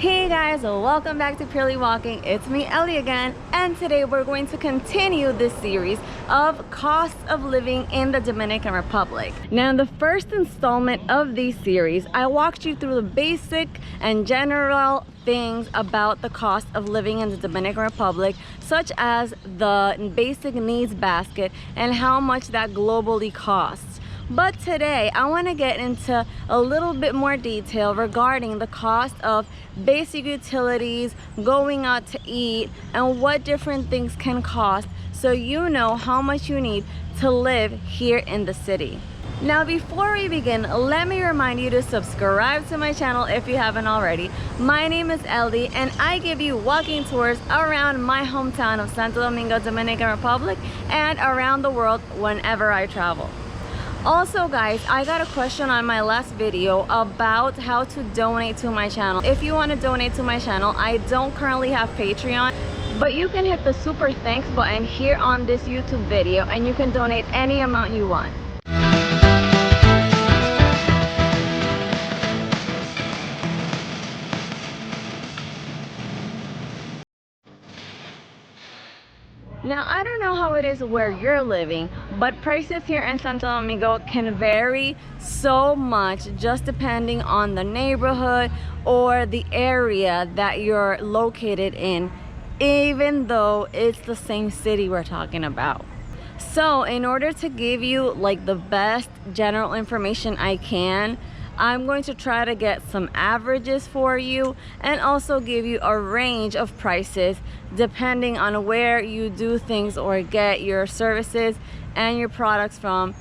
Hey guys, welcome back to Purely Walking. It's me, Ellie, again, and today we're going to continue this series of costs of living in the Dominican Republic. Now, in the first installment of this series, I walked you through the basic and general things about the cost of living in the Dominican Republic, such as the basic needs basket and how much that globally costs. But today I want to get into a little bit more detail regarding the cost of basic utilities, going out to eat, and what different things can cost, so you know how much you need to live here in the city. Now, before we begin, let me remind you to subscribe to my channel if you haven't already. My name is Ellie, and I give you walking tours around my hometown of Santo Domingo, Dominican Republic, and around the world whenever I travel. Also guys, I got a question on my last video about how to donate to my channel. If you want to donate to my channel, I don't currently have Patreon, but you can hit the super thanks button here on this YouTube video and you can donate any amount you want. Now, I don't know how it is where you're living, but prices here in Santo Domingo can vary so much just depending on the neighborhood or the area that you're located in, even though it's the same city we're talking about. So in order to give you like the best general information I can, I'm going to try to get some averages for you and also give you a range of prices depending on where you do things or get your services and your products from.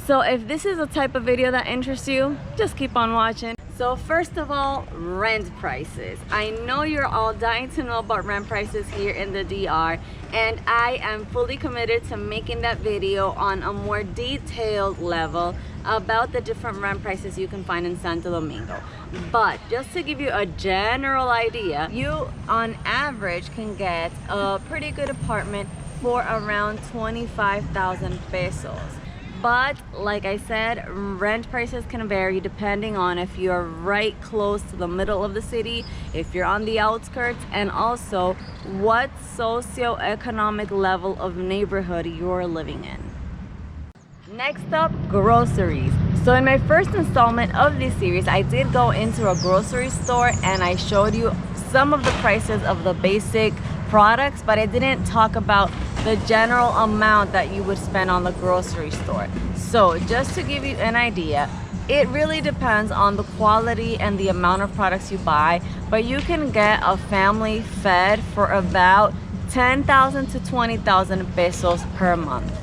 So if this is a type of video that interests you, just keep on watching. So first of all, rent prices. I know you're all dying to know about rent prices here in the DR, and I am fully committed to making that video on a more detailed level about the different rent prices you can find in Santo Domingo. But just to give you a general idea, you on average can get a pretty good apartment for around 25,000 pesos. But like I said, rent prices can vary depending on if you're right close to the middle of the city, if you're on the outskirts, and also what socioeconomic level of neighborhood you're living in. Next up, groceries. So in my first installment of this series, I did go into a grocery store and I showed you some of the prices of the basic products, but I didn't talk about the general amount that you would spend on the grocery store. So just to give you an idea, it really depends on the quality and the amount of products you buy, but you can get a family fed for about 10,000 to 20,000 pesos per month.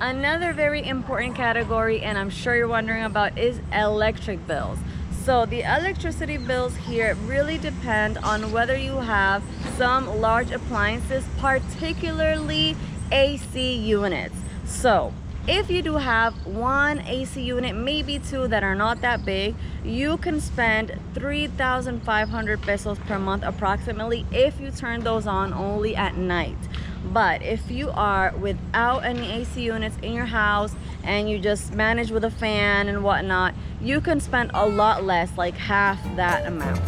Another very important category, and I'm sure you're wondering about, is electric bills. So the electricity bills here really depend on whether you have some large appliances, particularly AC units. So if you do have one AC unit, maybe two that are not that big, you can spend 3,500 pesos per month approximately if you turn those on only at night. But if you are without any AC units in your house and you just manage with a fan and whatnot, you can spend a lot less, like half that amount.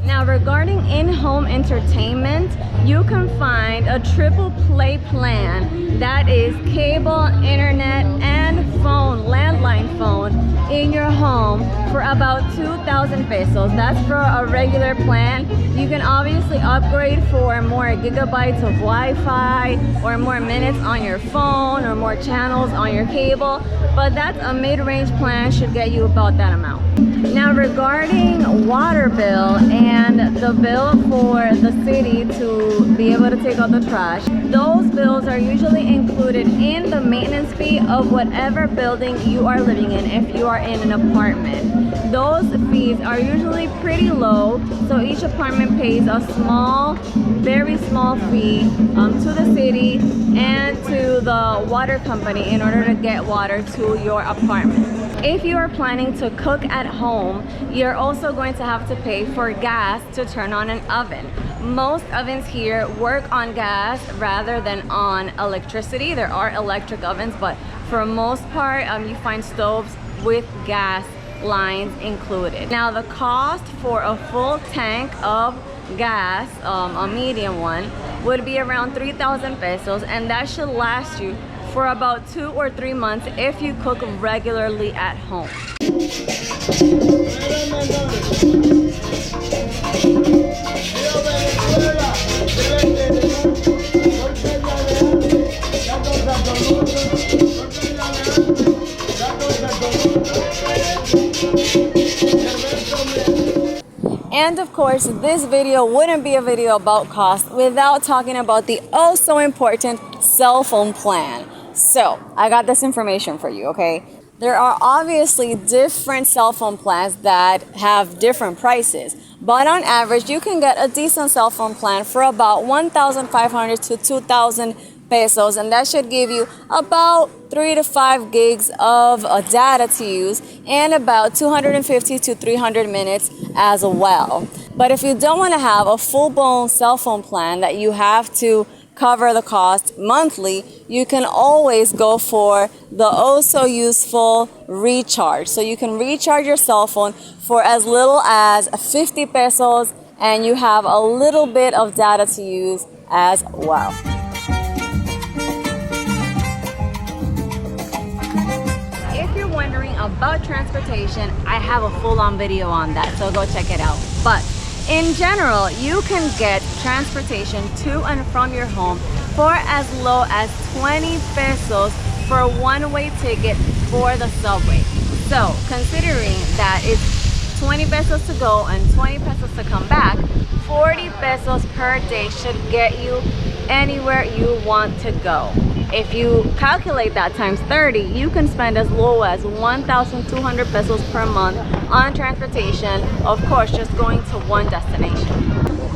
Now, regarding in-home entertainment, you can find a triple play plan that is cable, internet, and phone, landline phone in your home for about 2,000 pesos. That's for a regular plan. You can obviously upgrade for more gigabytes of Wi-Fi or more minutes on your phone or more channels on your cable, but that's a mid-range plan, should get you about that amount. Now, regarding water bill and the bill for the city to be able to take out the trash, those bills are usually included in the maintenance fee of whatever building you are living in if you are in an apartment. Those fees are usually pretty low, so each apartment pays a small, very small fee to the city and to the water company in order to get water to your apartment. If you are planning to cook at home, you're also going to have to pay for gas to turn on an oven. Most ovens here work on gas rather than on electricity. There are electric ovens, but for most part, you find stoves with gas lines included. Now the cost for a full tank of gas, a medium one, would be around 3,000 pesos, and that should last you for about 2 or 3 months if you cook regularly at home. And of course, this video wouldn't be a video about cost without talking about the oh so important cell phone plan. So I got this information for you, okay? There are obviously different cell phone plans that have different prices, but on average you can get a decent cell phone plan for about 1,500 to 2,000 pesos, and that should give you about 3 to 5 gigs of data to use and about 250 to 300 minutes as well. But if you don't want to have a full-blown cell phone plan that you have to cover the cost monthly, you can always go for the oh so useful recharge. So you can recharge your cell phone for as little as 50 pesos and you have a little bit of data to use as well. If you're wondering about transportation, I have a full-on video on that, so go check it out. But in general, you can get transportation to and from your home for as low as 20 pesos for a one-way ticket for the subway. So considering that it's 20 pesos to go and 20 pesos to come back, 40 pesos per day should get you anywhere you want to go. If you calculate that times 30, you can spend as low as 1,200 pesos per month on transportation, of course, just going to one destination.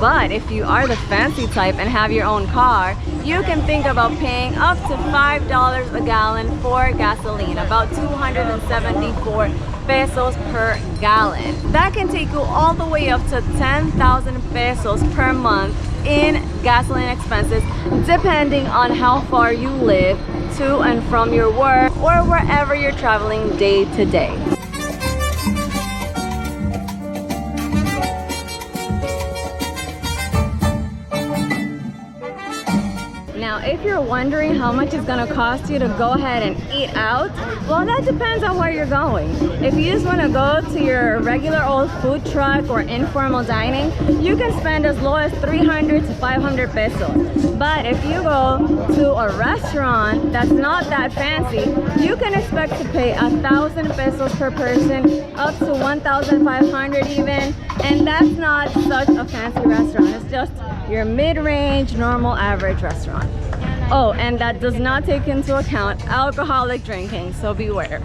But if you are the fancy type and have your own car, you can think about paying up to $5 a gallon for gasoline, about 274 pesos per gallon. That can take you all the way up to 10,000 pesos per month in gasoline expenses, depending on how far you live to and from your work or wherever you're traveling day to day. Now, if you're wondering how much it's gonna cost you to go ahead and eat out, well, that depends on where you're going. If you just wanna go to your regular old food truck or informal dining, you can spend as low as 300 to 500 pesos. But if you go to a restaurant that's not that fancy, you can expect to pay 1,000 pesos per person, up to 1,500 even, and that's not such a fancy restaurant. It's just your mid-range, normal, average restaurant. Oh, and that does not take into account alcoholic drinking, so beware.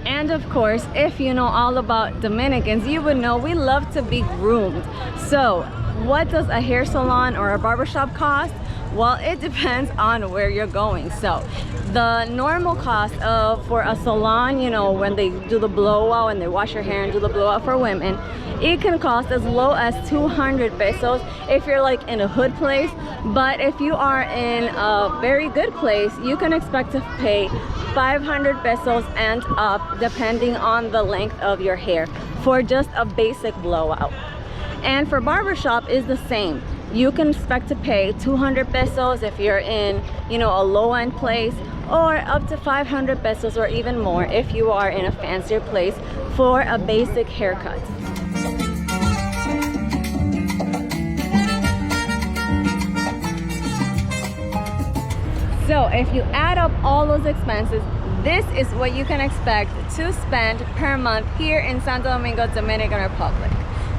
And of course, if you know all about Dominicans, you would know we love to be groomed. So what does a hair salon or a barbershop cost? Well, it depends on where you're going. So the normal cost for a salon, you know, when they do the blowout and they wash your hair and do the blowout for women, it can cost as low as 200 pesos if you're like in a hood place. But if you are in a very good place, you can expect to pay 500 pesos and up, depending on the length of your hair, for just a basic blowout. And for barbershop is the same. You can expect to pay 200 pesos if you're in, you know, a low-end place, or up to 500 pesos or even more if you are in a fancier place for a basic haircut. So if you add up all those expenses, this is what you can expect to spend per month here in Santo Domingo, Dominican Republic.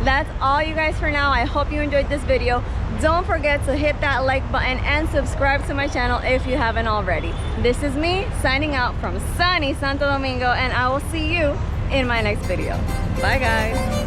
That's all, you guys, for now. I hope you enjoyed this video. Don't forget to hit that like button and subscribe to my channel if you haven't already. This is me signing out from sunny Santo Domingo, and I will see you in my next video. Bye, guys.